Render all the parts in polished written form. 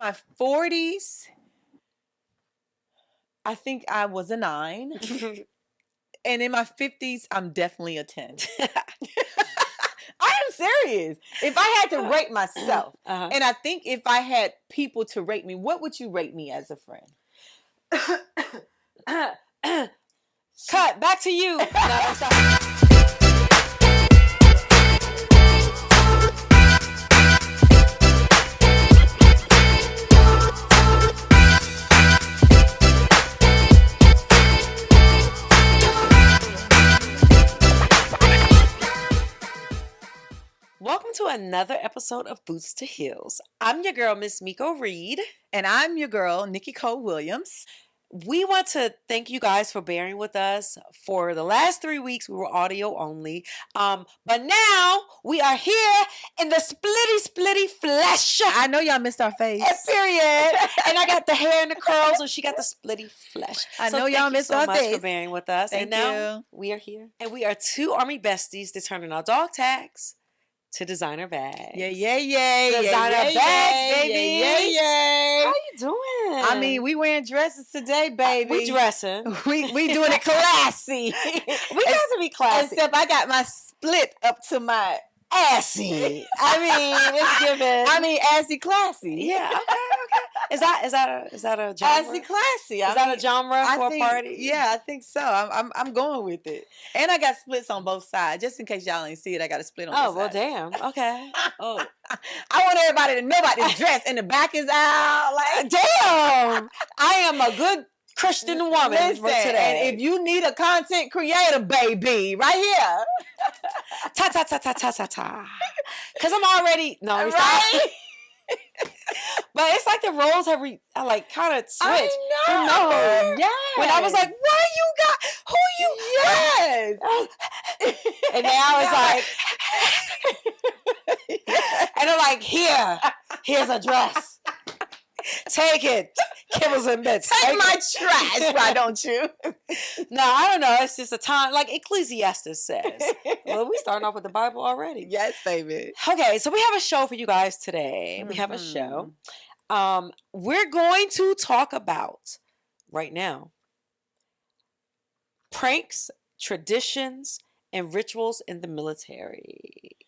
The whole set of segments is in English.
My 40s, I think I was a 9. And in my 50s, I'm definitely a 10. I am serious. If I had to rate myself, and I think if I had people to rate me, what would you rate me as a friend? Cut. Back to you. No, welcome to another episode of Boots to Heels. I'm your girl, Miss Miko Reed. And I'm your girl, Nikki Cole Williams. We want to thank you guys for bearing with us. For the last 3 weeks, we were audio only. But now we are here in the splitty flesh. I know y'all missed our face. Period. And I got the hair and the curls, and she got the splitty flesh. I know y'all missed our face. Thank you so much for bearing with us. Thank and now we are here. And we are two Army besties determining our dog tags to designer bags. Yeah. Designer bags, baby. Yeah. How you doing? I mean, we wearing dresses today, baby. We dressing. We doing it classy. We got to be classy. Except I got my split up to my assy. I mean, it's given. I mean, assy classy. Yeah. Okay. Is that a genre? Assy classy. Is that a genre for a party? Yeah, I think so. I'm going with it. And I got splits on both sides, just in case y'all ain't see it. I got a split on. Oh well, damn. Okay. Oh, I want everybody to know about this dress, and the back is out. Like, damn. I am a good Christian woman. Listen, today. and if you need a content creator, baby, right here. ta. Because I'm already right. But it's like the roles have like kind of switched. I know. Yes. When I was like, "What you got? Who you?" Yes. And now it's like, and I'm like, here's a dress. Take it, kibbles and bits. Take my trash, why don't you? No, I don't know. It's just a time, like Ecclesiastes says. Well, we starting off with the Bible already. Yes, baby. Okay, so we have a show for you guys today. We have a show. We're going to talk about right now pranks, traditions, and rituals in the military.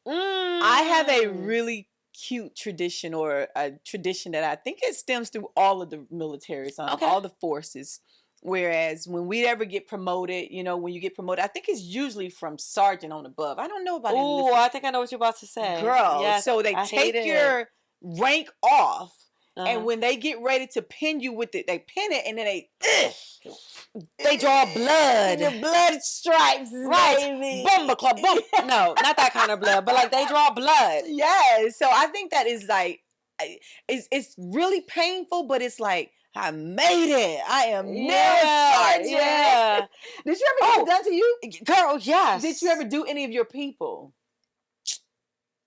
I have a really cute tradition, or a tradition that I think it stems through all of the militaries, all the forces. Whereas when we ever get promoted, when you get promoted, I think it's usually from sergeant on above. I don't know about it. Oh, I think I know what you're about to say. Girl, yes, so they take your rank off, and when they get ready to pin you with it, they pin it, and then they draw blood. The blood stripes, right? Baby. Boom, club, boom. No, not that kind of blood, but like they draw blood. Yes. So I think that is like, it's really painful, but it's like, I made it. I am now sergeant. Yeah. Did you ever get it done to you, girl? Yes. Did you ever do any of your people?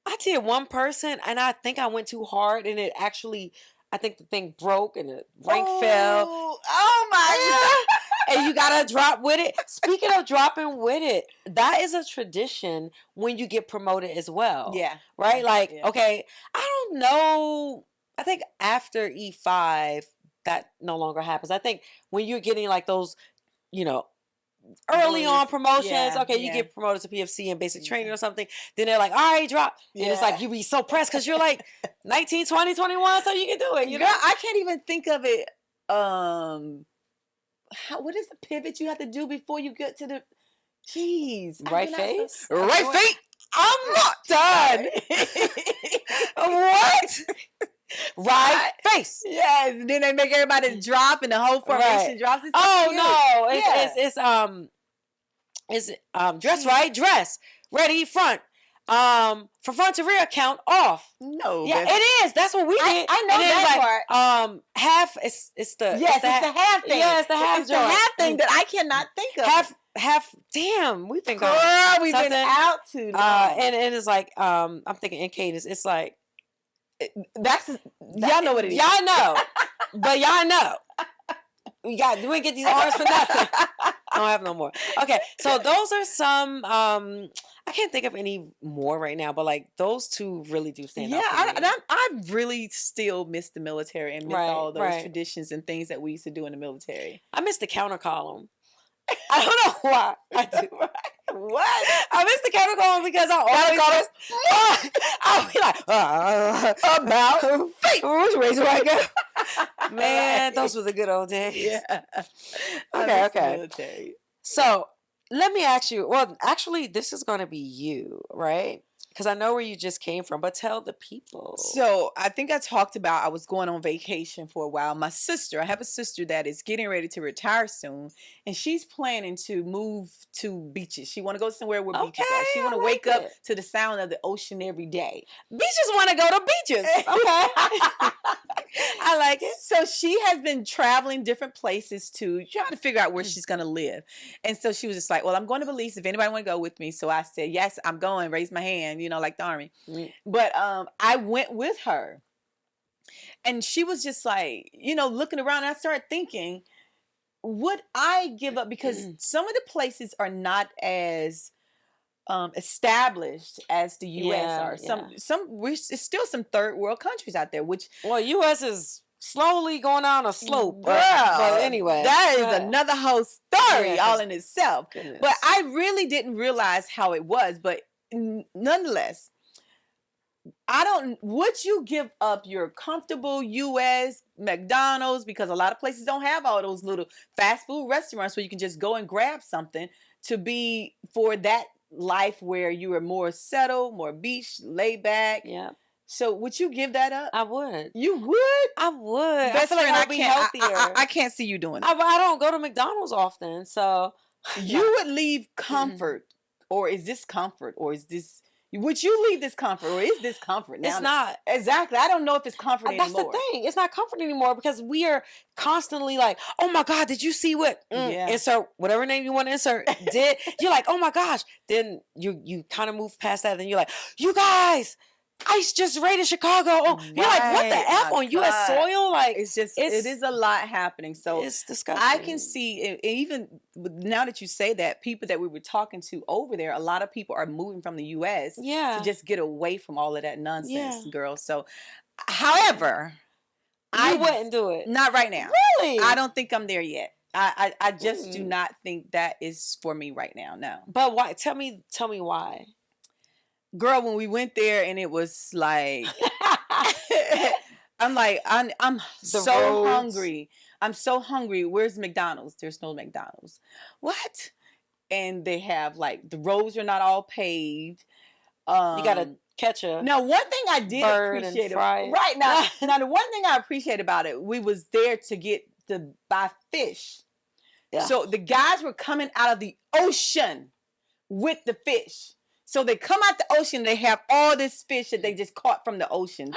I did one person, and I think I went too hard, and it actually, I think the thing broke, and the rank fell. Oh my God. And you gotta drop with it. Speaking of dropping with it, that is a tradition when you get promoted as well. Yeah. Right? Like, okay, I don't know. I think after E5, that no longer happens. I think when you're getting like those, early on promotions, you get promoted to PFC and basic training or something, then they're like, all right, drop. And it's like, you be so pressed because you're like 19, 20, 21, so you can do it. You know? I can't even think of it. What is the pivot you have to do before you get to the right face? Right feet? I'm not done. What? Right face. Yes. And then they make everybody drop, and the whole formation drops. It's dress right, dress ready, front. From front to rear, count off. No. Yeah, it is. That's what we did. I know that part. Half. It's the it's the half thing. Yeah, it's the half. It's the half thing that I cannot think of. Half. Damn, we've been going. Girl, we've been out too long. And it's like I'm thinking in cadence. It's like y'all know what it is. Y'all know, but y'all know. We ain't get these arms for nothing. I don't have no more. Okay, so those are some, I can't think of any more right now, but like those two really do stand out for Yeah, me. I really still miss the military and miss Right, all those right. traditions and things that we used to do in the military. I miss the counter column. I don't know why. I do. What? I miss the counter column because I always I'll be like, about fate. Which way do I go? Man, those were the good old days. Yeah. Okay, okay. Military. So let me ask you. Well, actually, this is going to be you, right? Because I know where you just came from, but tell the people. So I think I talked about I was going on vacation for a while. My sister, I have a sister that is getting ready to retire soon, and she's planning to move to beaches. She want to go somewhere where beaches are. She want to wake up to the sound of the ocean every day. Beaches want to go to beaches. Okay. I like it. So she has been traveling different places to try to figure out where she's going to live. And so she was just like, well, I'm going to Belize if anybody want to go with me. So I said, yes, I'm going. Raise my hand, like the army. But I went with her. And she was just like, looking around. And I started thinking, would I give up? Because some of the places are not as established as the U.S. are. It's still some third world countries out there, which U.S. is slowly going down a slope. Girl, but anyway, that is another whole story all in itself. Goodness. But I really didn't realize how it was. But nonetheless, would you give up your comfortable U.S. McDonald's, because a lot of places don't have all those little fast food restaurants where you can just go and grab something, to be for that life where you are more settled, more beach, laid back? Yeah. So would you give that up? I would. You would? I would. Best I feel like I'd be healthier. I can't see you doing that. I don't go to McDonald's often, so you would leave comfort, or is this comfort, or is this? Would you leave this comfort, or is this comfort now? It's not. Exactly. I don't know if it's comfort anymore. That's the thing. It's not comfort anymore because we are constantly like, oh my God, did you see what insert whatever name you want to insert did? You're like, oh my gosh. Then you kind of move past that, and you're like, you guys, ICE just raided Chicago. Oh, right. You're like, what the F on U.S. soil? Like, it is a lot happening. So it's disgusting. I can see, even now that you say that, people that we were talking to over there, a lot of people are moving from the U.S. to just get away from all of that nonsense, girl. So, however, I wouldn't do it. Not right now. Really? I don't think I'm there yet. I just do not think that is for me right now. No. But why? Tell me why. Girl, when we went there and it was like, I'm like, I'm so hungry. I'm so hungry. Where's McDonald's? There's no McDonald's. What? And they have like, the roads are not all paved. You gotta catch a Now, one thing I did appreciate right now. Now, the one thing I appreciate about it, we was there to buy fish. Yeah. So the guys were coming out of the ocean with the fish. So they come out the ocean, they have all this fish that they just caught from the ocean.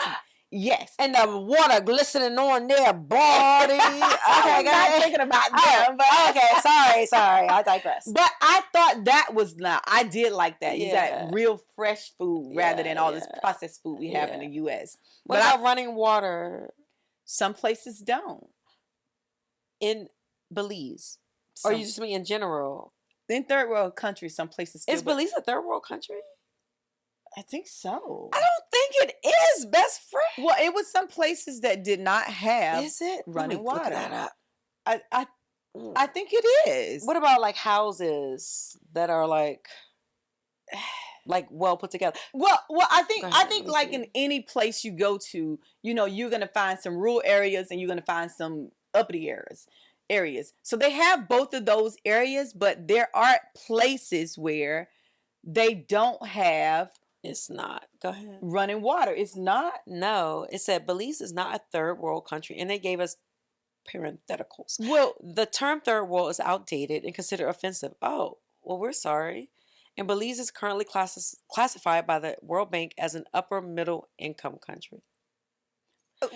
Yes. And the water glistening on their body. Okay, I'm not thinking about them. But okay, sorry. I digress. But I thought that was I did like that. You got real fresh food rather than all this processed food we have in the U.S. What about running water? Some places don't. In Belize? Or you just mean in general? In third world countries, some places still. Is Belize a third world country? I think so. I don't think it is, best friend. Well, it was some places that did not have running water. Look that up. I think it is. What about like houses that are like well put together? Well, I think like in any place you go to, you're gonna find some rural areas and you're gonna find some uppity areas. So they have both of those areas, but there are places where they don't have. It's not. Go ahead. Running water. It's not. No, it said Belize is not a third world country, and they gave us parentheticals. Well, the term third world is outdated and considered offensive. Oh, well, we're sorry. And Belize is currently classified by the World Bank as an upper middle income country. Third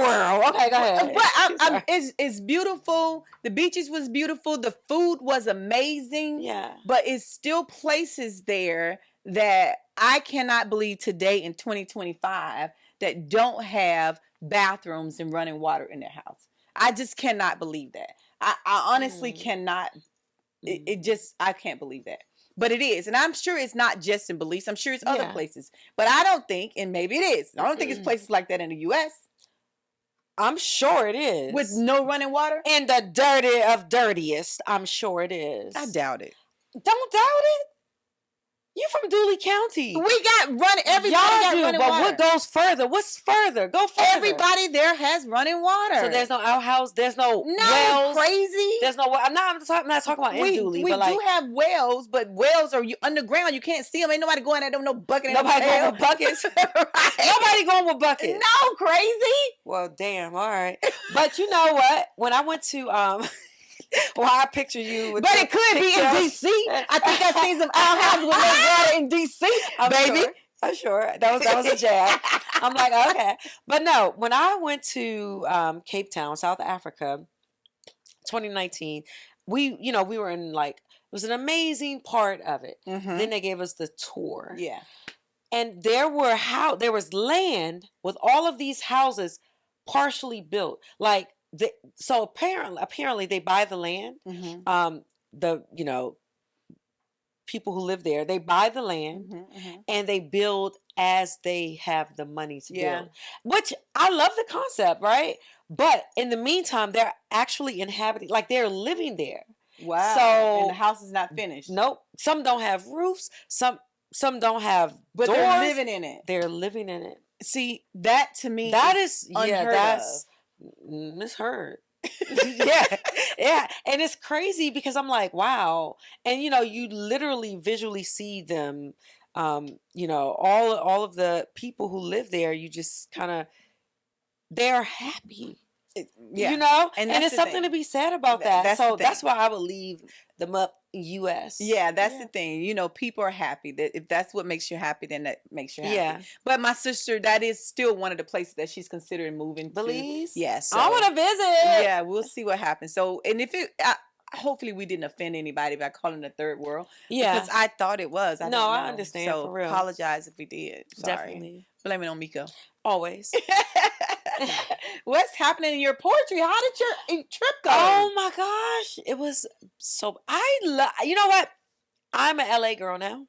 world. Okay, go ahead. But it's beautiful. The beaches was beautiful. The food was amazing. Yeah. But it's still places there that I cannot believe today in 2025 that don't have bathrooms and running water in their house. I just cannot believe that. I honestly cannot. I can't believe that. But it is. And I'm sure it's not just in Belize. I'm sure it's other places. But I don't think, and maybe it is, I don't think it's places like that in the U.S. I'm sure it is. With no running water? In the dirty of dirtiest, I'm sure it is. I doubt it. Don't doubt it. You from Dooley County. We got running. Everybody got running water. But what goes further? What's further? Go further. Everybody there has running water. So there's no outhouse. There's no wells. Crazy. There's no. I'm not talking about in Dooley. We but do have wells, but wells are underground. You can't see them. Ain't nobody going there. No bucket. Nobody going with buckets. Right. Nobody going with buckets. No, crazy. Well, damn. All right. But you know what? When I went to well, I picture you with but it could be in D.C. I think I seen some outhouses with no water in D.C., baby. I'm sure. That was a jab. I'm like, okay. But no, when I went to Cape Town, South Africa, 2019, we were in it was an amazing part of it. Mm-hmm. Then they gave us the tour. Yeah. And there was land with all of these houses partially built. So apparently they buy the land. Mm-hmm. People who live there, they buy the land and they build as they have the money to build. Which I love the concept, right? But in the meantime, they're actually inhabiting, they're living there. Wow. So and the house is not finished. Nope. Some don't have roofs. Some don't have but doors. They're living in it. They're living in it. See, that to me is unheard of. Misheard. yeah. And it's crazy because I'm like, wow. And you literally visually see them, all of the people who live there, you just kind of, they're happy. And it's something to be said about that. That's why I would leave them up U.S. Yeah, that's the thing. People are happy. That if that's what makes you happy, then that makes you happy. Yeah. But my sister, that is still one of the places that she's considering moving to. Belize? Yes. I want to visit. Yeah, we'll see what happens. So, and if hopefully we didn't offend anybody by calling it a third world. Yeah. Because I thought it was. I understand. So for real. Apologize if we did. Sorry. Definitely. Blame it on Miko. Always. What's happening in your poetry? How did your trip go? Oh my gosh. It was so, you know what? I'm an LA girl now.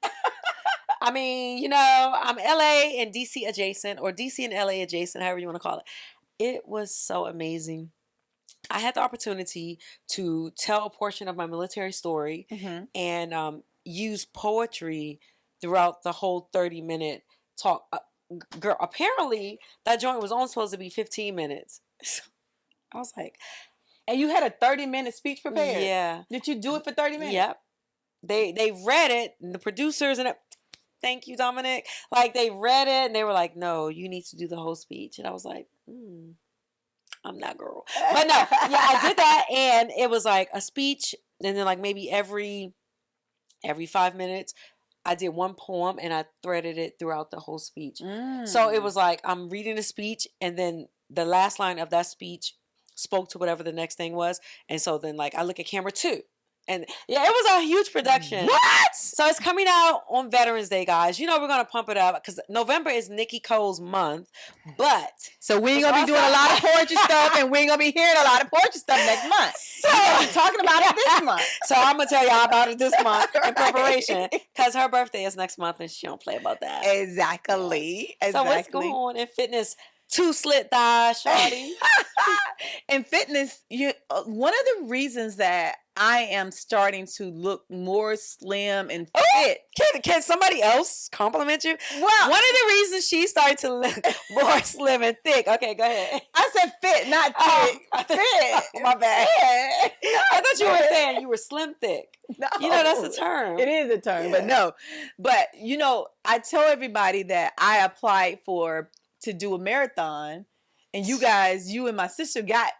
I mean, I'm LA and DC adjacent, or DC and LA adjacent, however you want to call it. It was so amazing. I had the opportunity to tell a portion of my military story and use poetry throughout the whole 30-minute talk. Girl, apparently that joint was only supposed to be 15 minutes. I was like, and you had a 30-minute speech prepared? Yeah. Did you do it for 30 minutes? Yep. They read it, and the producers and thank you, Dominic. They read it and they were like, no, you need to do the whole speech. And I was like, I'm that girl. But no, I did that, and it was like a speech, and then maybe every 5 minutes I did one poem and I threaded it throughout the whole speech. So it was like I'm reading a speech, and then the last line of that speech spoke to whatever the next thing was. And so then I look at camera 2. And yeah, it was a huge production. What? So it's coming out on Veterans Day, guys. We're going to pump it up because November is Nikki Cole's month. But so we ain't going to be doing a lot of poetry stuff, and we ain't going to be hearing a lot of poetry stuff next month. So we're talking about it this month. So I'm going to tell y'all about it this month in preparation, because her birthday is next month and she don't play about that. Exactly. So what's going on in fitness? 2 slit thighs, shawty. In fitness, one of the reasons that I am starting to look more slim and fit. Can somebody else compliment you? Well, one of the reasons she started to look more slim and thick. Okay, go ahead. I said fit, not thick. Fit. My bad. I thought you were saying you were slim thick. No. That's a term. It is a term, but no. But, I tell everybody that I applied to do a marathon, and you and my sister got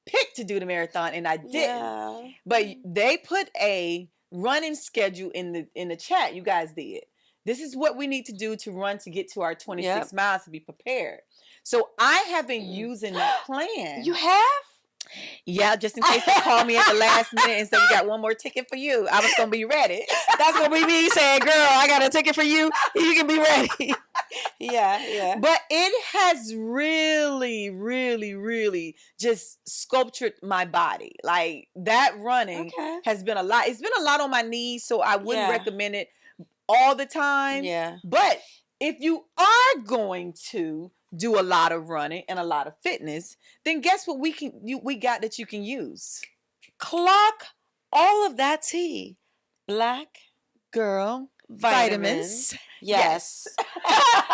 picked to do the marathon, and I didn't. Yeah. But they put a running schedule in the chat. You guys did. This is what we need to do to run to get to our 26 miles to be prepared. So I have been using that plan. You have? Yeah, just in case they call me at the last minute and say, we got one more ticket for you. I was going to be ready. That's going to be me saying, girl, I got a ticket for you. You can be ready. Yeah. But it has really, really, really just sculptured my body. Like that running has been a lot. It's been a lot on my knees, so I wouldn't recommend it all the time. Yeah. But if you are going to do a lot of running and a lot of fitness, then guess what we got that you can use? Clock all of that tea. Black girl vitamins. Yes.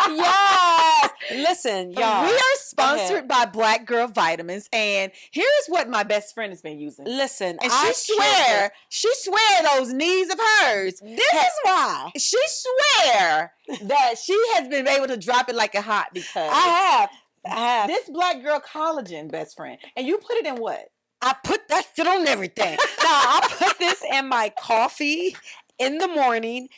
Yes. Listen, y'all. We are sponsored by Black Girl Vitamins, and here's what my best friend has been using. Listen, and she swear those knees of hers. This is why. She swear that she has been able to drop it like a hot because I have. This Black Girl Collagen, best friend. And you put it in what? I put that shit on everything. I put this in my coffee in the morning,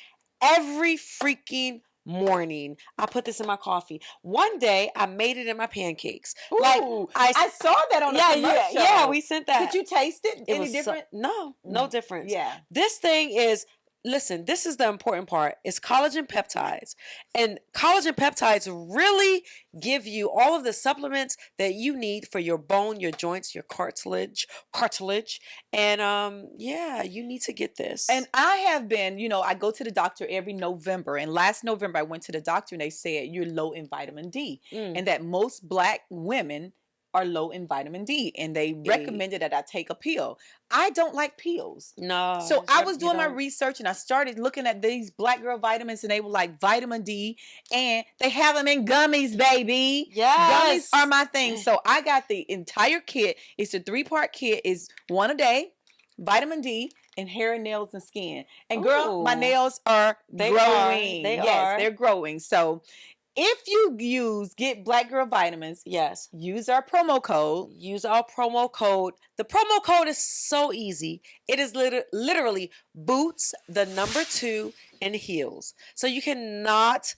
every freaking morning. I put this in my coffee. One day, I made it in my pancakes. Ooh, like I saw that on the commercial. Yeah, we sent that. Did you taste it? Any different? No difference. Yeah. This thing is, listen, this is the important part. It's collagen peptides. And collagen peptides really give you all of the supplements that you need for your bone, your joints, your cartilage. And you need to get this. And I have been, I go to the doctor every November. And last November I went to the doctor and they said you're low in vitamin D. And that most Black women are low in vitamin D, and they recommended that I take a pill. I don't like pills. No. So I was doing my research and I started looking at these Black Girl Vitamins, and they were like vitamin D, and they have them in gummies, baby. Yes. Gummies are my thing. So I got the entire kit. It's a 3-part kit. It's one a day, vitamin D, and hair and nails and skin. And girl, my nails are growing. They're growing. So if you get Black Girl Vitamins, use our promo code. The promo code is so easy. It is literally Boots, the number 2, and Heels. So you cannot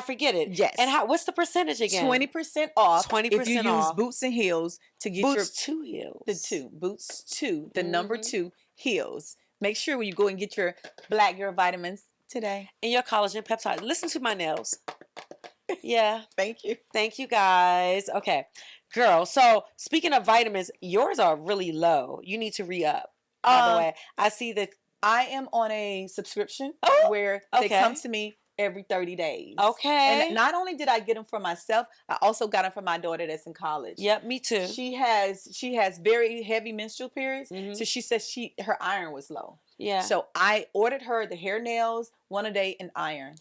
forget it. Yes. And what's the percentage again? 20% off. 20% if you off. Use Boots and Heels to get Boots2Heels. The 2. Boots 2, the number 2 Heels. Make sure when you go and get your Black Girl Vitamins today. And your collagen peptide. Listen to my nails. Yeah. Thank you. Thank you, guys. Okay. Girl, so speaking of vitamins, yours are really low. You need to re-up, by the way. I see that I am on a subscription where they come to me every 30 days. Okay. And not only did I get them for myself, I also got them for my daughter that's in college. Yep, me too. She has very heavy menstrual periods, so she says her iron was low. Yeah. So I ordered her the hair, nails, one a day, and iron.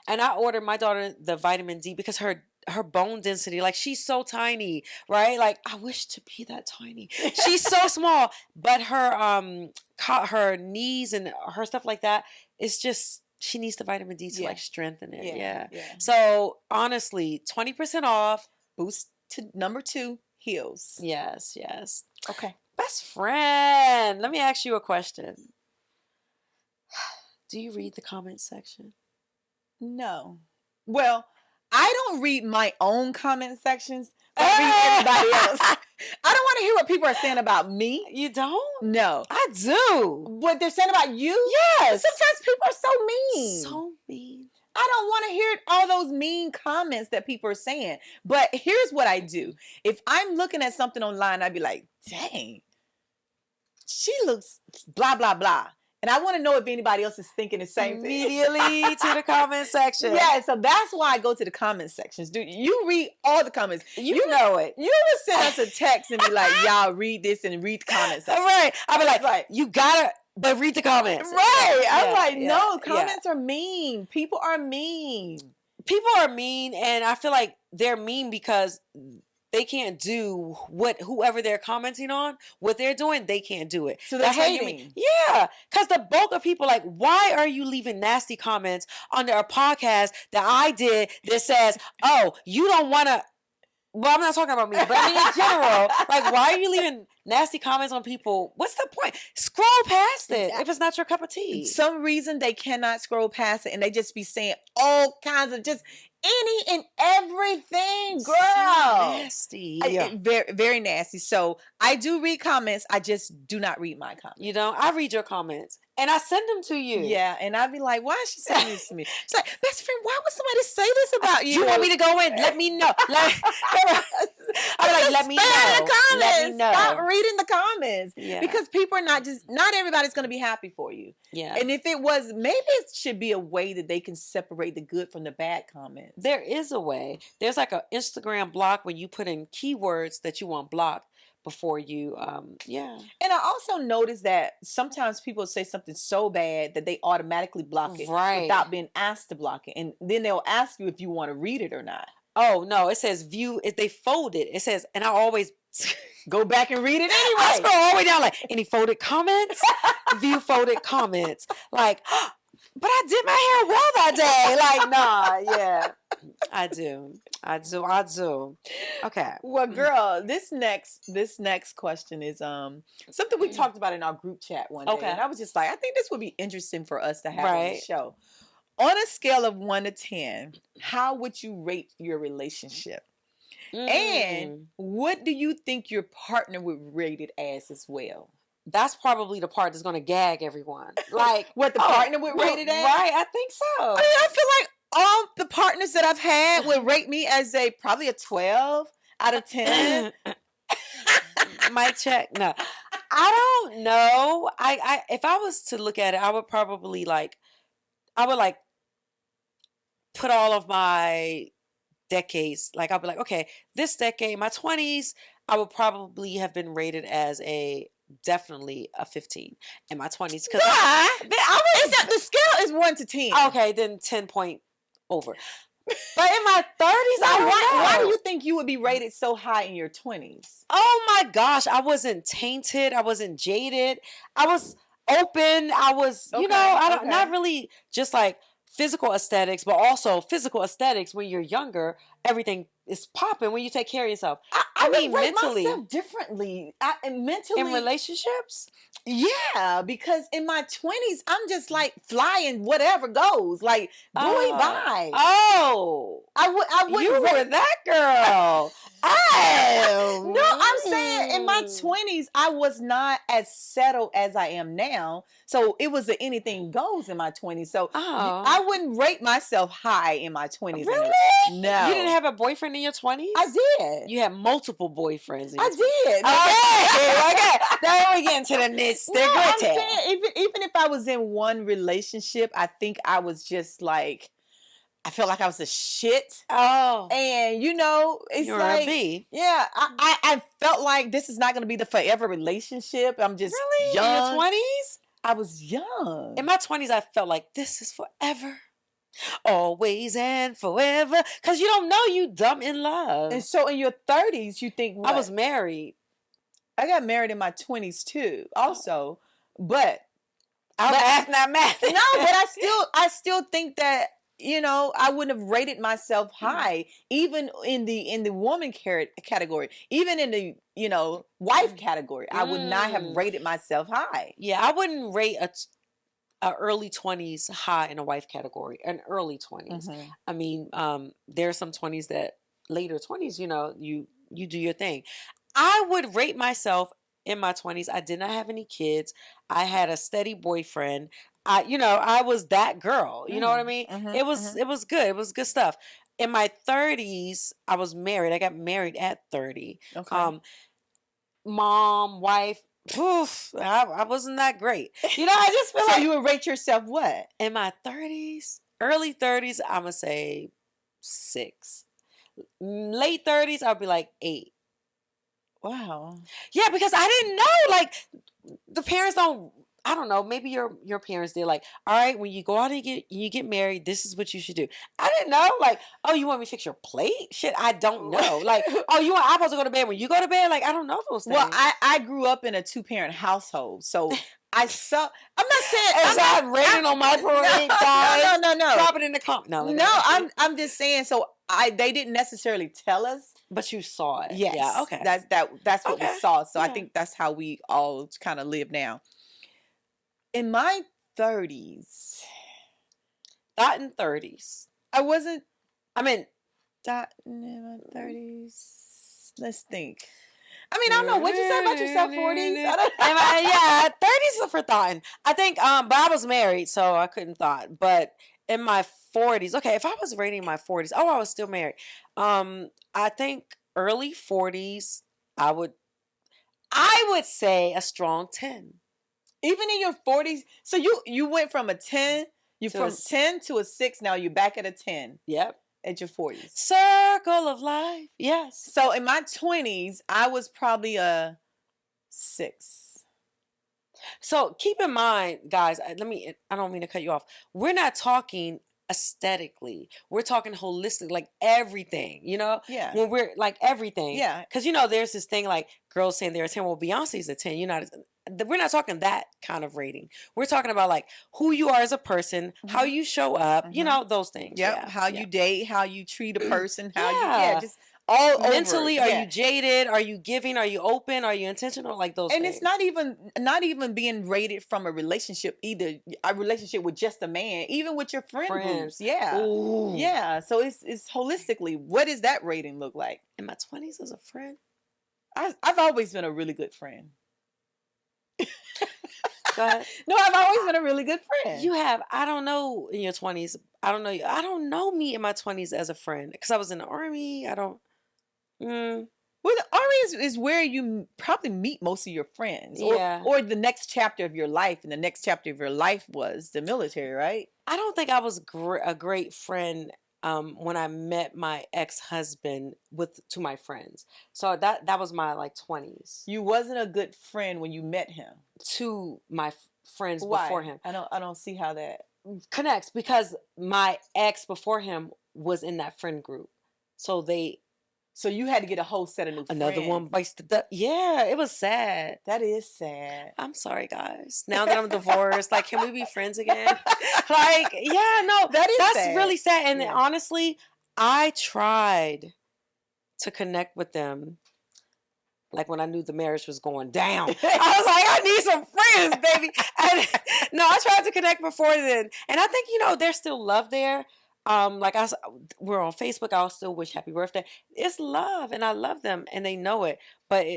And I ordered my daughter the vitamin D because her bone density, like she's so tiny, right? Like I wish to be that tiny. She's so small, but her knees and her stuff like that, it's just she needs the vitamin D to like strengthen it. Yeah. So honestly, 20% off. Boost to number 2 Heels. Yes. Okay. Best friend, let me ask you a question. Do you read the comment section? No. Well, I don't read my own comment sections. I read everybody else. I don't want to hear what people are saying about me. You don't? No. I do. What they're saying about you? Yes. Sometimes people are so mean. So mean. I don't want to hear all those mean comments that people are saying. But here's what I do. If I'm looking at something online, I'd be like, dang, she looks blah, blah, blah. And I want to know if anybody else is thinking the same thing. Immediately to the comment section. Yeah, so that's why I go to the comment sections. Dude, you read all the comments. You know it. You would send us a text and be like, y'all read this and read the comments. Right. I'll be like, you gotta, but read the comments. Right. I'm like, no, comments are mean. People are mean. People are mean, and I feel like they're mean because they can't do whoever they're commenting on, what they're doing, they can't do it. So they're hating. Yeah. Because the bulk of people like, why are you leaving nasty comments under a podcast that I did that says, oh, you don't want to, well, I'm not talking about me, but I mean in general, like, why are you leaving nasty comments on people? What's the point? Scroll past it if it's not your cup of tea. Some reason they cannot scroll past it, and they just be saying all kinds of just any and everything, girl. So nasty. Very, very nasty. So I do read comments. I just do not read my comments. You know, I read your comments. And I send them to you. Yeah, and I'd be like, why is she saying this to me? She's like, best friend, why would somebody say this about you? Do you want me to go in? Let me know. I'm like, let me know. The comments. Let me know. Stop reading the comments. Yeah. Because people are not everybody's going to be happy for you. Yeah. And if it was, maybe it should be a way that they can separate the good from the bad comments. There is a way. There's like an Instagram block when you put in keywords that you want blocked before you, yeah. And I also noticed that sometimes people say something so bad that they automatically block it without being asked to block it. And then they'll ask you if you want to read it or not. Oh, no. It says view. If they fold it, it says, and I always go back and read it anyway. I scroll all the way down like, any folded comments? View folded comments. Like, but I did my hair well that day. Like, nah, yeah. I do. Okay. Well, girl, this next question is something we talked about in our group chat one day. Okay. And I was just like, I think this would be interesting for us to have on the show. On a scale of 1 to 10, how would you rate your relationship? And what do you think your partner would rate it as well? That's probably the part that's going to gag everyone. Like what the partner would rate it as? Right, I think so. I mean, I feel like all the partners that I've had would rate me as probably a 12 out of 10. My check. No. I don't know. I if I was to look at it, I would probably put all of my decades, like I'll be like, okay, this decade, my 20s, I would probably have been rated as definitely a 15 in my 20s. Because the scale is 1 to 10. Okay, then 10 point over. But in my 30s, why do you think you would be rated so high in your 20s? Oh my gosh, I wasn't tainted. I wasn't jaded. I was open. I was, not really just like physical aesthetics, but also physical aesthetics. When you're younger, everything is popping when you take care of yourself. I mean, rate mentally, myself differently. Mentally in relationships. Yeah, because in my 20s, I'm just like flying whatever goes, like boy bye. Oh, I would. You were that girl. No, I'm saying in my 20s, I was not as settled as I am now. So it was anything goes in my 20s. So I wouldn't rate myself high in my 20s. Really? No. You didn't have a boyfriend in your 20s? I did. You had multiple boyfriends in your 20s. I did. Okay. Now we get into the nitty-gritty. No, I'm saying, even if I was in one relationship, I think I was just like, I felt like I was a shit. Oh. And, it's You're like, a B. Yeah, I felt like this is not going to be the forever relationship. I'm just young. In your 20s? I was young. In my 20s, I felt like this is forever. Always and forever. Because you don't know, you dumb in love. And so in your 30s, you think what? I was married. I got married in my 20s too, also. But math. No, but I still think that, I wouldn't have rated myself high, even in the woman category, even in the, wife category. I would not have rated myself high. Yeah, I wouldn't rate a early 20s high in a wife category, an early 20s. Mm-hmm. I mean, there are some 20s that later 20s, you do your thing. I would rate myself in my 20s. I did not have any kids. I had a steady boyfriend. I was that girl. You know what I mean? Mm-hmm, it was good. It was good stuff. In my 30s, I was married. I got married at 30. Okay. Mom, wife, poof, I wasn't that great. I just feel so you would rate yourself what? In my 30s, early 30s, I'm going to say 6. Late 30s, I'll be like 8. Wow. Yeah, because I didn't know, like, the parents don't, I don't know, maybe your parents did, like, all right, when you go out and you get married, this is what you should do. I didn't know, like, oh, you want me to fix your plate? Shit, I don't know. Like, oh, I'm supposed to go to bed when you go to bed? Like, I don't know those things. Well, I grew up in a 2-parent household, so I'm not saying I'm rating on my parade. No. Drop it in the comment. No, I'm just saying. So they didn't necessarily tell us, but you saw it. Yes. Yeah. Okay. That's what we saw. So I think that's how we all kind of live now. In my 30s, not in 30s. I wasn't. I mean, not in my 30s. Let's think. I mean, I don't know what you said about yourself, 40s. I don't know. Yeah, 30s are for thought. I think, but I was married, so I couldn't thought. But in my 40s, okay, if I was rating my 40s, oh, I was still married. I think early 40s, I would say a strong 10. Even in your 40s, so you went from a 10, from 10 to a 6. Now you're back at a 10. Yep. At your 40s. Circle of life. Yes. So in my 20s, I was probably a 6. So keep in mind, guys, I don't mean to cut you off. We're not talking aesthetically. We're talking holistic, like everything, you know? Yeah. When we're like everything. Yeah. Because, there's this thing like girls saying they're a 10. Well, Beyonce's a 10. We're not talking that kind of rating. We're talking about like who you are as a person, how you show up, those things. Yep. Yeah. How you date, how you treat a person, how you, just all mentally over. Are you jaded? Are you giving? Are you open? Are you intentional? Like those and things. It's not even being rated from a relationship either. A relationship with just a man, even with your friends. Groups. Yeah. Ooh. Yeah. So it's holistically, what does that rating look like? In my 20s as a friend? I've always been a really good friend. Go ahead. No, I've always been a really good friend. You have. I don't know in your 20s. I don't know you. I don't know me in my 20s as a friend because I was in the army. I don't. Well, the army is where you probably meet most of your friends. Or the next chapter of your life. And the next chapter of your life was the military, right? I don't think I was a great friend when I met my ex-husband to my friends. So that was my like 20s. You wasn't a good friend when you met him. To my friends before him. I don't see how that connects because my ex before him was in that friend group. So you had to get a whole set of new friends. Another one bites the dust. Yeah, it was sad. That is sad. I'm sorry, guys. Now that I'm divorced, like, can we be friends again? Like, yeah, no, that's sad. Really sad. And honestly, I tried to connect with them. Like when I knew the marriage was going down, I was like, I need some friends, baby. And, no, I tried to connect before then. And I think, there's still love there. We're on Facebook. I'll still wish happy birthday. It's love, and I love them, and they know it. But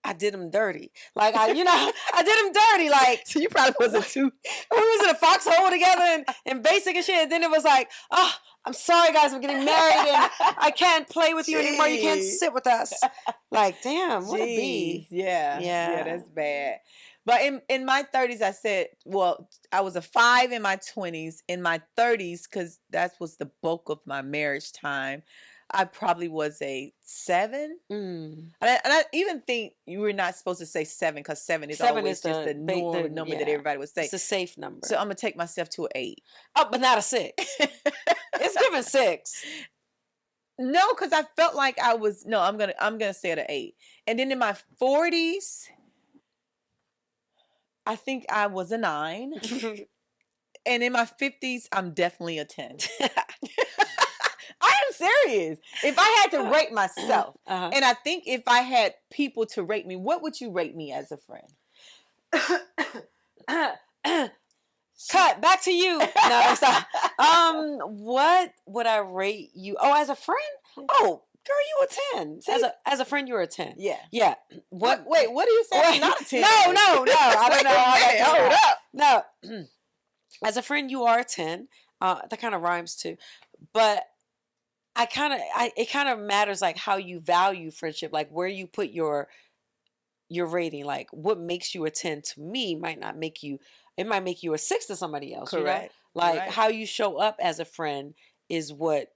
I did them dirty. Like I did them dirty. Like so, you probably wasn't too. We was in a foxhole together and basic and shit. And then it was like, oh, I'm sorry, guys, I'm getting married, and I can't play with you anymore. You can't sit with us. Like, damn, what a be? Yeah, that's bad. But in my 30s, I said, well, I was a 5 in my 20s. In my 30s, because that was the bulk of my marriage time, I probably was a 7. And I even think you were not supposed to say 7 because 7 is always just the norm number that everybody would say. It's a safe number. So I'm going to take myself to an 8. Oh, but not a 6. It's given 6. No, because I felt like I'm gonna stay at an 8. And then in my 40s, I think I was a 9. And in my 50s, I'm definitely a 10. I am serious. If I had to rate myself, and I think if I had people to rate me, what would you rate me as a friend? Cut. Back to you. No, stop. What would I rate you? Oh, as a friend? Oh, girl, you a 10. As a friend, you're a 10. Yeah. Yeah. Wait, what do you say? I'm not a 10. No. I don't know. Hold up. No. As a friend, you are a 10. That kind of rhymes too. But it kind of matters like how you value friendship, like where you put your rating. Like what makes you a 10 to me might make you a 6 to somebody else. Correct. Like how you show up as a friend is what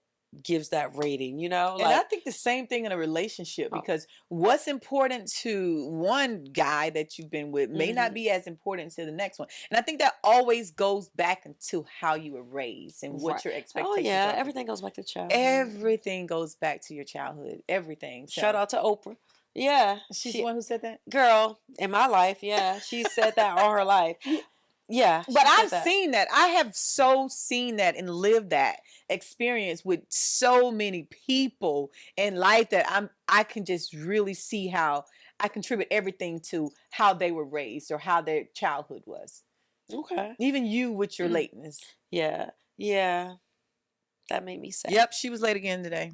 gives that rating, And I think the same thing in a relationship, because what's important to one guy that you've been with may not be as important to the next one. And I think that always goes back into how you were raised and what your expectations are. Oh yeah, everything goes back to childhood. Everything goes back to your childhood. Everything. So. Shout out to Oprah. Yeah. She's the one who said that? Girl, in my life, yeah. She said that all her life. Yeah. But I've seen that. I have so seen that and lived that experience with so many people in life that I can just really see how I contribute everything to how they were raised or how their childhood was. Okay. Even you with your lateness. Yeah. Yeah. That made me sad. Yep, she was late again today.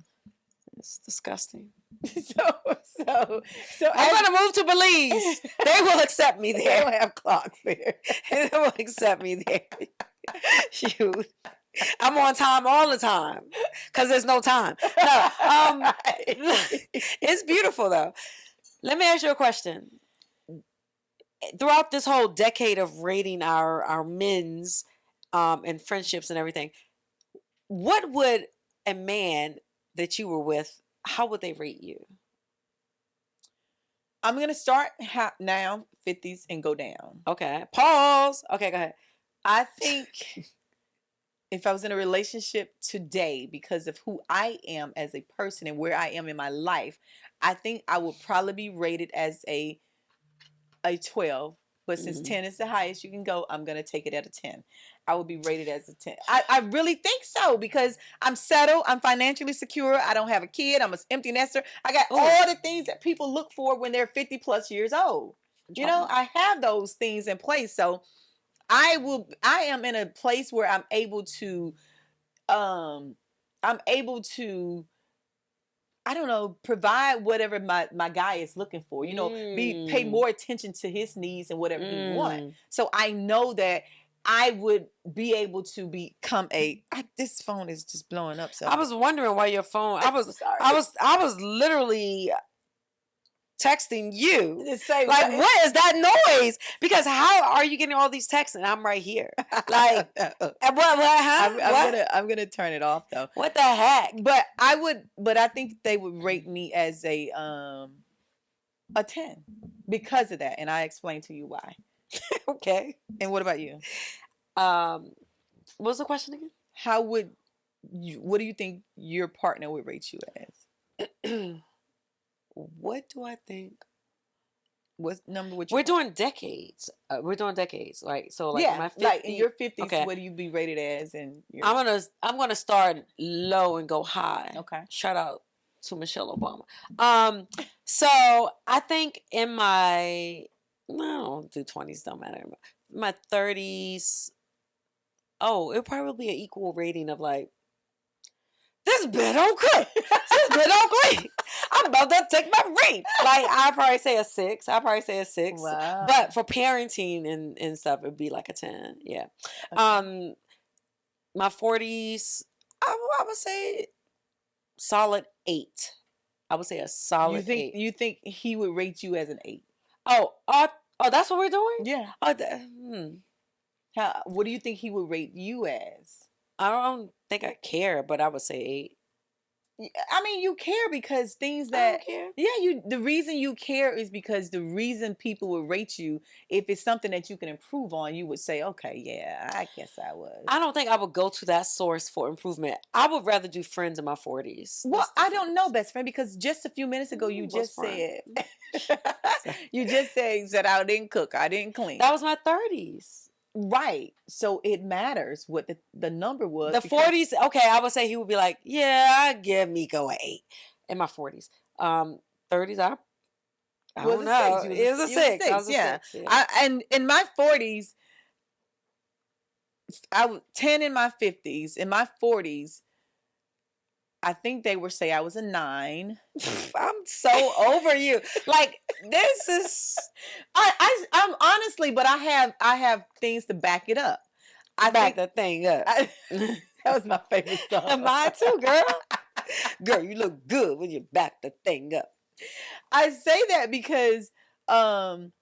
It's disgusting. So I'm gonna move to Belize. They will accept me there. They don't have clocks there. They will accept me there. Shoot. I'm on time all the time because there's no time. No, it's beautiful though. Let me ask you a question. Throughout this whole decade of rating our men's and friendships and everything, what would a man that you were with, how would they rate you? I'm gonna start now 50s and go down. Okay. Pause. Okay, go ahead. I think if I was in a relationship today, because of who I am as a person and where I am in my life, I think I would probably be rated as a 12. But since 10 is the highest you can go, I'm going to take it at a 10. I would be rated as a 10. I really think so, because I'm settled. I'm financially secure. I don't have a kid. I'm an empty nester. I got all the things that people look for when they're 50 plus years old. You know, I have those things in place. So I am in a place where I'm able to I don't know, provide whatever my guy is looking for, you know, pay more attention to his needs and whatever he wants. So I know that I would be able to become this phone is just blowing up. So I was wondering why your phone, I was literally texting you. Like, what is that noise? Because how are you getting all these texts and I'm right here? Like, I'm gonna turn it off though. What the heck? But I think they would rate me as a 10 because of that, and I explained to you why. Okay. And what about you? What was the question again? What do you think your partner would rate you as? What do I think? What number would you? We're doing decades. Right? So like yeah, my 50, like in your 50s, okay. What do you be rated as? And I'm gonna start low and go high. Okay. Shout out to Michelle Obama. So I think in my no, do 20s don't matter. My 30s. Oh, it'll probably be an equal rating of like, this bit don't cook. This bit don't clean. I'm about to take my ring. Like, I'll probably say a 6. Wow. But for parenting and stuff, it'd be like a 10. Yeah. Okay. My 40s, I would say solid 8. I would say a solid 8. You think he would rate you as an 8? Oh, that's what we're doing? Yeah. What do you think he would rate you as? I don't think I care, but I would say 8. I mean, you care because things that... I don't care. Yeah, the reason you care is because the reason people would rate you, if it's something that you can improve on, you would say, okay, yeah, I guess I would. I don't think I would go to that source for improvement. I would rather do friends in my 40s. Well, I don't know, best friend, because just a few minutes ago, you just said... you just said that I didn't cook, I didn't clean. That was my 30s. Right. So it matters what the number was. The 40s, okay, I would say he would be like, yeah, I give Miko an 8 in my 40s. 30s, I don't know. It was a 6. I was a 6. Yeah. And in my 40s, I was 10 in my 50s. In my 40s, I think they would say I was a 9. I'm so over you. Like, this is... I'm honestly, but I have things to back it up. Back the thing up. That was my favorite song. Mine too, girl. Girl, you look good when you back the thing up. I say that because the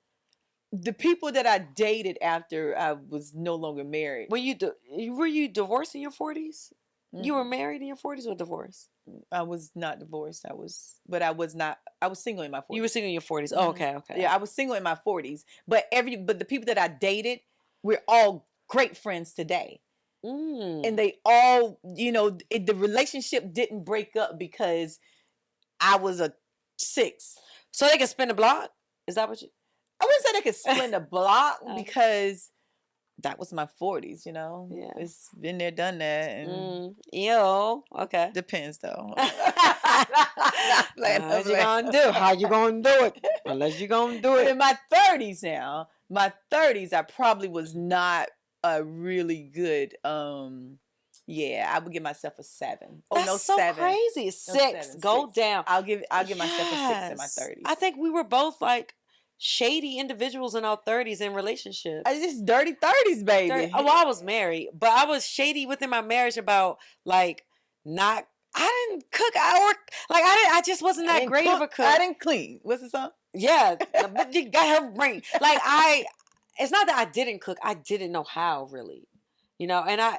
people that I dated after I was no longer married. Were you divorced in your 40s? Mm-hmm. You were married in your 40s or divorced? I was not divorced. I was single in my 40s. You were single in your 40s. Oh, okay. Yeah, I was single in my 40s. But the people that I dated, we're all great friends today. And they all, the relationship didn't break up because I was a 6. So they can spin the block? Is that what you... I wouldn't say they could spin the block because that was my 40s, Yeah. It's been there, done that. And okay. Depends, though. What you gonna do? How you gonna do it? Unless you gonna do it. In my 30s now, I probably was not a really good, Yeah, I would give myself a 7. Oh, That's no, so 7. crazy. No, 6. 7, Go 6. down. I'll give myself a 6 in my 30s. I think we were both like shady individuals in our 30s in relationships. It's just dirty 30s, baby. Well, I was married, but I was shady within my marriage about like not. I didn't cook. I just wasn't that great of a cook. I didn't clean. What's the song? Yeah, but you got her brain. Like it's not that I didn't cook. I didn't know how really, and I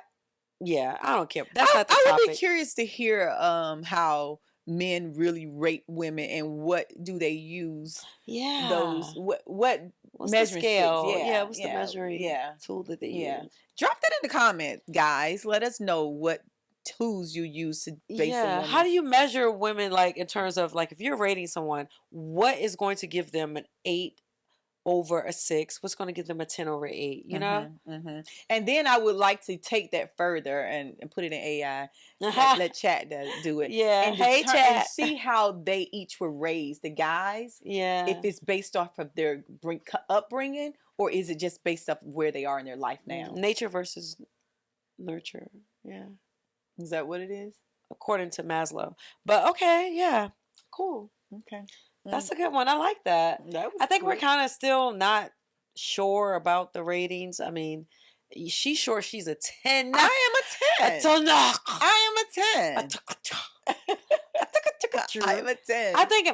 don't care. That's not the topic. I would be curious to hear how men really rate women and what do they use? Yeah, those what's measuring the scale? sticks? Yeah, what's the measuring tool that they use? Drop that in the comments, guys. Let us know what tools you use to base a woman. How do you measure women, like in terms of like if you're rating someone, what is going to give them an 8 over a 6? What's going to give them a 10 over 8? You know? And then I would like to take that further and put it in AI. Let chat do it. Yeah. And hey, chat. And see how they each were raised. The guys. Yeah. If it's based off of their upbringing, or is it just based off where they are in their life now? Nature versus nurture. Yeah. Is that what it is? According to Maslow. But okay, yeah. Cool. Okay. That's a good one. I like that. I think we're kind of still not sure about the ratings. I mean, she's sure she's a 10. I am a 10. I am a 10. I am a 10. I think,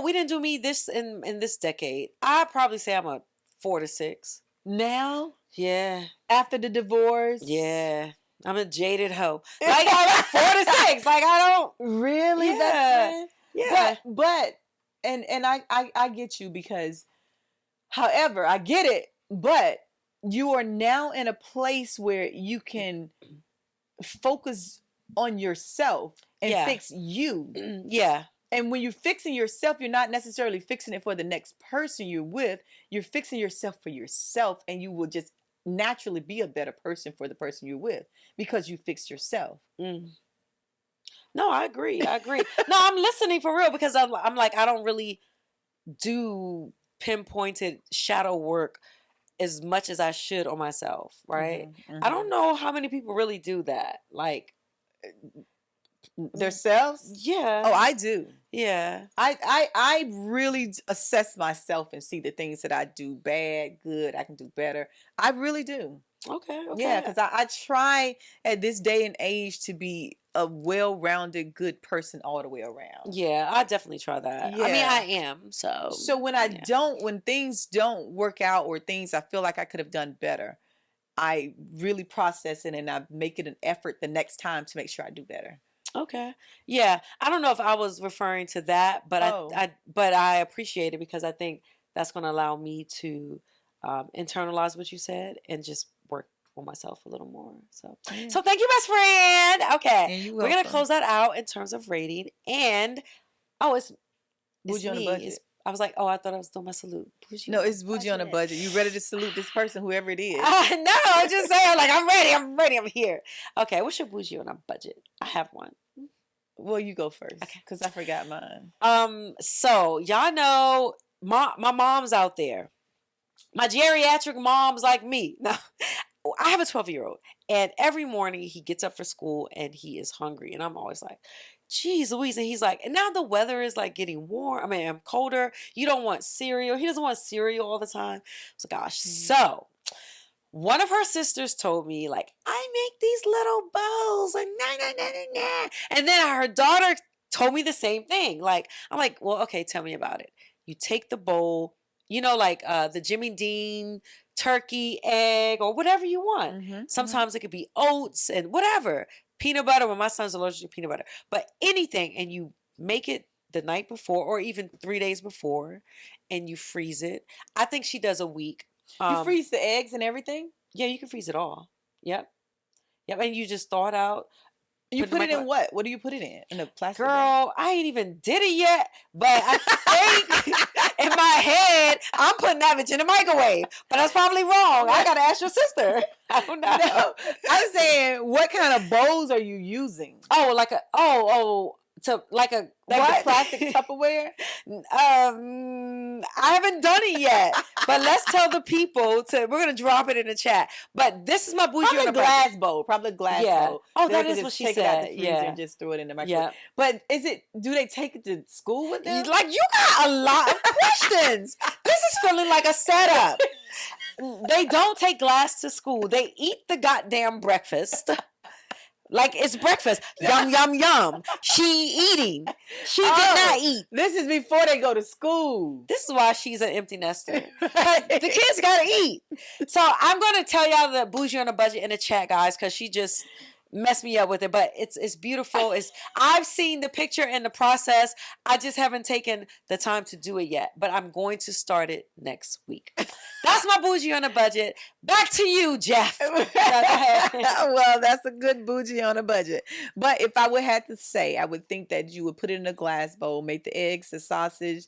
we didn't do me this in this decade. I'd probably say I'm a 4 to 6. Now? Yeah. After the divorce? Yeah. I'm a jaded hoe. Like, I'm 4 to 6. Like, I don't. Really? Yeah. Yeah. But and I get you, because however, I get it, but you are now in a place where you can focus on yourself and fix you. Yeah. And when you're fixing yourself, you're not necessarily fixing it for the next person you're with. You're fixing yourself for yourself, and you will just naturally be a better person for the person you're with because you fixed yourself. No, I agree. No, I'm listening for real, because I'm like, I don't really do pinpointed shadow work as much as I should on myself, right? I don't know how many people really do that. Like themselves? Yeah. Oh, I do. Yeah. I really assess myself and see the things that I do bad, good, I can do better. I really do. Okay. Yeah, because I try at this day and age to be a well-rounded, good person all the way around. Yeah, I definitely try that. Yeah. I mean, I am. So when when things don't work out, or things I feel like I could have done better, I really process it and I make it an effort the next time to make sure I do better. Okay. Yeah. I don't know if I was referring to that, but I appreciate it, because I think that's going to allow me to internalize what you said and just work on myself a little more. So thank you, best friend. Okay. We're going to close that out in terms of rating. And it's Bougie on a budget. I was like, I thought I was doing my salute. No, it's Bougie on a budget. You ready to salute this person, whoever it is? No, I'm just saying, like, I'm ready, I'm here. Okay, what's your bougie on a budget? I have one. Well, you go first, because I forgot mine. So y'all know my mom's out there. My geriatric mom's like me. Now, I have a 12-year-old, and every morning he gets up for school and he is hungry, and I'm always like, geez Louise. And he's like, and now the weather is like getting warm. I mean, I'm colder. You don't want cereal. He doesn't want cereal all the time. So gosh. So one of her sisters told me, like, I make these little bowls and and then her daughter told me the same thing. Like, I'm like, well, okay, tell me about it. You take the bowl, like the Jimmy Dean turkey, egg, or whatever you want. Sometimes it could be oats and whatever. Peanut butter, when my son's allergic to peanut butter. But anything, and you make it the night before or even 3 days before, and you freeze it. I think she does a week. You freeze the eggs and everything? Yeah, you can freeze it all. Yep. And you just thaw it out. You put it in what? What do you put it in? In a plastic Girl, bag? I ain't even did it yet, but I think in my head, I'm putting that bitch in the microwave. But that's probably wrong. I got to ask your sister. I don't know. No, I'm saying, what kind of bowls are you using? Oh, like the plastic Tupperware? I I haven't done it yet. But let's tell the people we're gonna drop it in the chat. But this is my bougie probably on a glass bowl. Probably a glass bowl. Oh, then that is what she said. Take it out the freezer and just throw it in the microwave. But do they take it to school with them? Like, you got a lot of questions. This is feeling like a setup. They don't take glass to school. They eat the goddamn breakfast. Like, it's breakfast. Yum, yum, yum. She eating. She did not eat. This is before they go to school. This is why she's an empty nester. The kids got to eat. So I'm going to tell y'all the bougie on a budget in the chat, guys, because she just messed me up with it. But it's beautiful. I've seen the picture and the process. I just haven't taken the time to do it yet. But I'm going to start it next week. That's my bougie on a budget. Back to you, Jeff. Well, that's a good bougie on a budget. But if I would have to say, I would think that you would put it in a glass bowl, make the eggs, the sausage,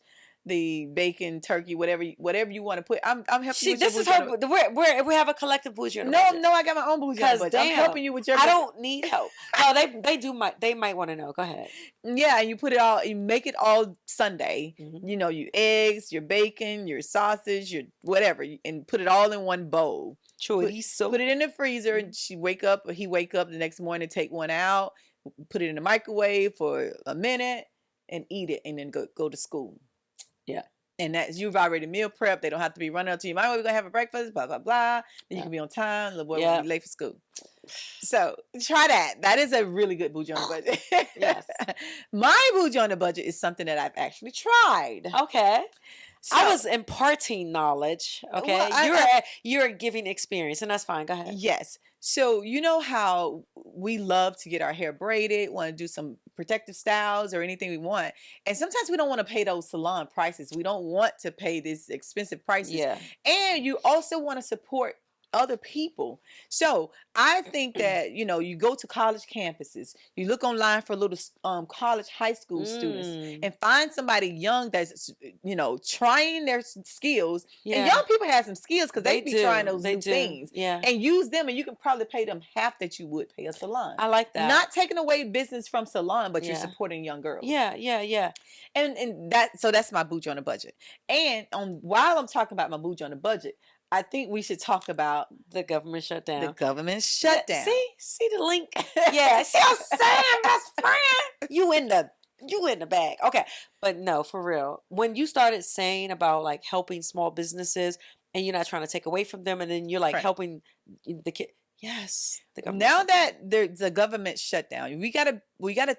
the bacon, turkey, whatever you want to put. I'm helping you. This is her. We have a collective bougie on a budget. No, I got my own bougie on a budget. I'm helping you with your. I don't need help. No, they might want to know. Go ahead. Yeah, you put it all. You make it all Sunday. Mm-hmm. You know, your eggs, your bacon, your sausage, your whatever, and put it all in one bowl. Put it in the freezer, and he wake up the next morning, take one out, put it in the microwave for a minute, and eat it, and then go to school. Yeah. And you've already meal prep. They don't have to be running up to you. We're going to have a breakfast, blah, blah, blah. Then you can be on time. The boy will be late for school. So try that. That is a really good bougie on the budget. Yes. My bougie on the budget is something that I've actually tried. Okay. So, I was imparting knowledge. Okay. Well, you're giving experience, and that's fine. Go ahead. Yes. So you know how we love to get our hair braided, want to do some protective styles or anything we want. And sometimes we don't want to pay those salon prices. We don't want to pay these expensive prices. Yeah. And you also want to support other people. So I think that, you go to college campuses, you look online for little college, high school students, and find somebody young that's, trying their skills. Yeah. And young people have some skills because they be trying those new things. Yeah. And use them, and you can probably pay them half that you would pay a salon. I like that. Not taking away business from salon, but you're supporting young girls. Yeah. And that's my bougie on a budget. And while I'm talking about my bougie on a budget, I think we should talk about the government shutdown. The government shutdown. See the link? Yeah. See what I'm saying, best friend? You in the bag. Okay. But no, for real. When you started saying about like helping small businesses and you're not trying to take away from them, and then you're like helping the kid. Yes. Now that there's a government shutdown, we gotta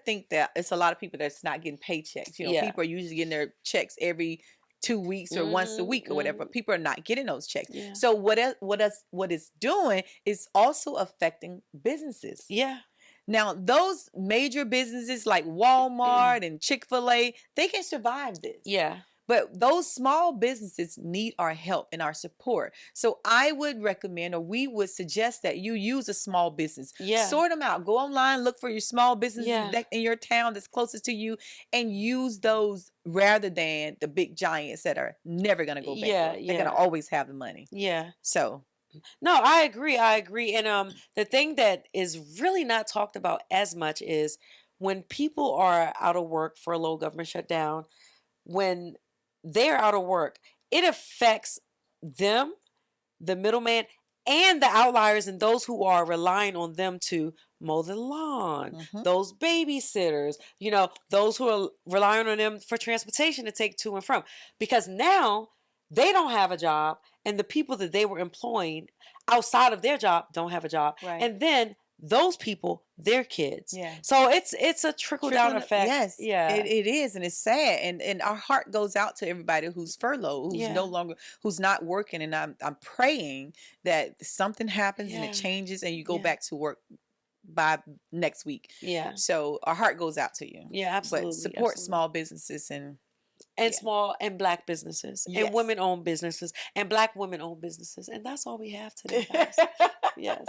think that it's a lot of people that's not getting paychecks. People are usually getting their checks every 2 weeks or once a week or whatever. People are not getting those checks. Yeah. So what it's doing is also affecting businesses. Yeah. Now, those major businesses like Walmart and Chick-fil-A, they can survive this. Yeah. But those small businesses need our help and our support. So I would recommend, or we would suggest, that you use a small business. Yeah. Sort them out. Go online, look for your small businesses in your town that's closest to you, and use those rather than the big giants that are never going to go bankrupt. Yeah. They're going to always have the money. Yeah. So. No, I agree. And the thing that is really not talked about as much is when people are out of work for a low government shutdown, when they're out of work, it affects them, the middleman, and the outliers, and those who are relying on them to mow the lawn, those babysitters, those who are relying on them for transportation to take to and from. Because now they don't have a job, and the people that they were employing outside of their job don't have a job. Right. And then those people, their kids. Yeah. So it's a trickle down effect. Yes. Yeah. It is, and it's sad. And our heart goes out to everybody who's furloughed, who's not working. And I'm praying that something happens and it changes and you go back to work by next week. Yeah. So our heart goes out to you. Yeah, absolutely. But support small businesses and small and black businesses and women-owned businesses and black women-owned businesses. And that's all we have today, guys. Yes.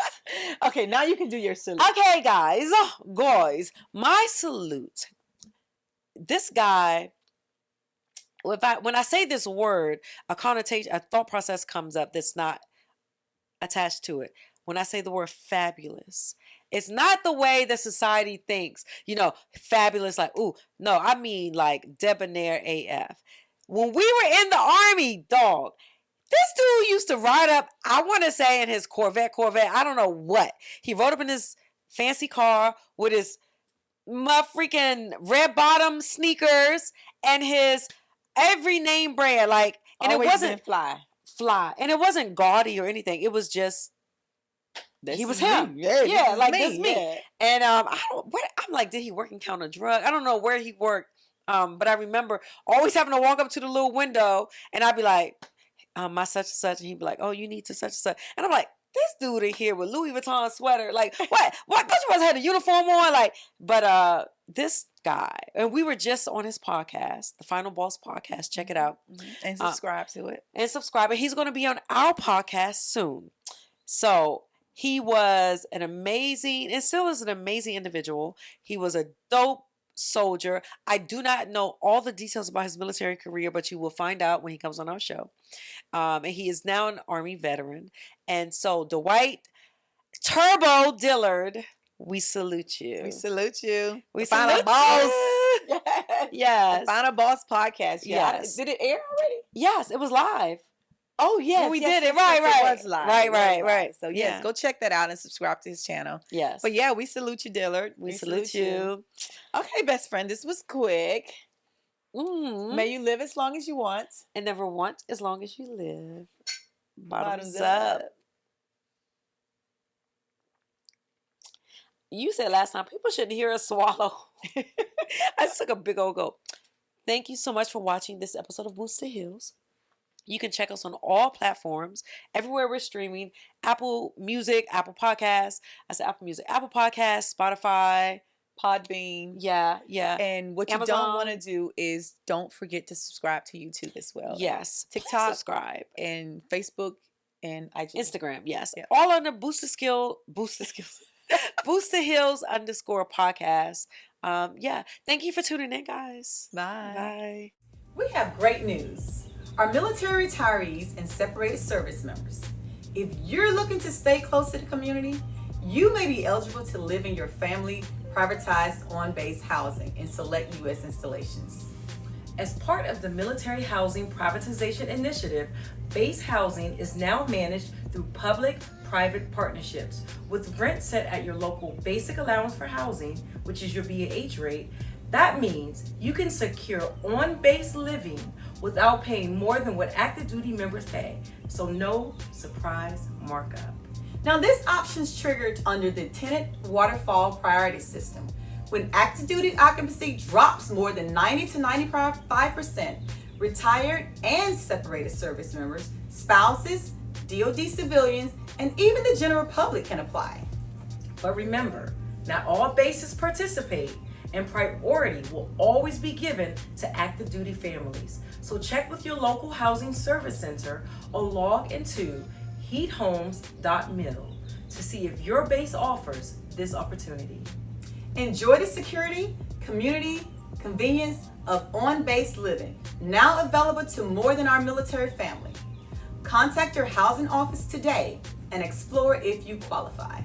Okay, now you can do your salute. Okay, guys, my salute. This guy, when I say this word, a connotation, a thought process comes up that's not attached to it. When I say the word fabulous, it's not the way that society thinks, fabulous, like, ooh, no, I mean like debonair AF. when we were in the Army, dog, this dude used to ride up, I want to say in his Corvette, I don't know what. He rode up in his fancy car with his freaking red bottom sneakers and his every name brand. Like, and always it wasn't fly. And it wasn't gaudy or anything. It was just, he was him. Yeah, like this me. Yeah. And I'm like, did he work in counter drug? I don't know where he worked. But I remember always having to walk up to the little window and I'd be like, my such and such, and he'd be like, oh, you need to such and such. And I'm like, this dude in here with Louis Vuitton sweater, like, what? Don't you guys had a uniform on? Like, but this guy, and we were just on his podcast, the Final Boss podcast. Check it out. And subscribe to it. And subscribe. And he's going to be on our podcast soon. So he was an amazing, and still is an amazing individual. He was a dope soldier. I do not know all the details about his military career, but you will find out when he comes on our show. And he is now an Army veteran. And so Dwight Turbo Dillard, we salute you. We salute you. We Final salute Boss. you. Yes. The Final Boss podcast. Yeah. Yes. Did it air already? Yes, it was live. Oh, yes. When we yes, did it. yes, Right, yes, right. It was live. Right. So, yes, go check that out and subscribe to his channel. Yes. But, yeah, we salute you, Dillard. We salute you. Okay, best friend, this was quick. Mm-hmm. May you live as long as you want. And never want as long as you live. Bottoms Bottoms up. up. You said last time, people shouldn't hear us swallow. I just took a big old gulp. Thank you so much for watching this episode of Boots2Heels. You can check us on all platforms, everywhere we're streaming. Apple Music, Apple Podcasts. I said Apple Music, Apple Podcasts, Spotify, Podbean. Yeah. And what Amazon. you don't want to do is don't forget to subscribe to YouTube as well. Yes. TikTok, subscribe. and Facebook, and IG. Instagram, yes. Yep. All under Boots2Heels. Boots2Heels _podcast. Yeah. Thank you for tuning in, guys. Bye. Bye. We have great news. Our military retirees and separated service members. If you're looking to stay close to the community, you may be eligible to live in your family privatized on-base housing in select U.S. installations. As part of the Military Housing Privatization Initiative, base housing is now managed through public-private partnerships with rent set at your local basic allowance for housing, which is your BAH rate. That means you can secure on-base living without paying more than what active duty members pay. So no surprise markup. Now this option is triggered under the tenant waterfall priority system. When active duty occupancy drops more than 90 to 95%, retired and separated service members, spouses, DoD civilians, and even the general public can apply. But remember, not all bases participate, and priority will always be given to active duty families. So check with your local housing service center or log into heathomes.mil to see if your base offers this opportunity. Enjoy the security, community, convenience of on-base living, now available to more than our military family. Contact your housing office today and explore if you qualify.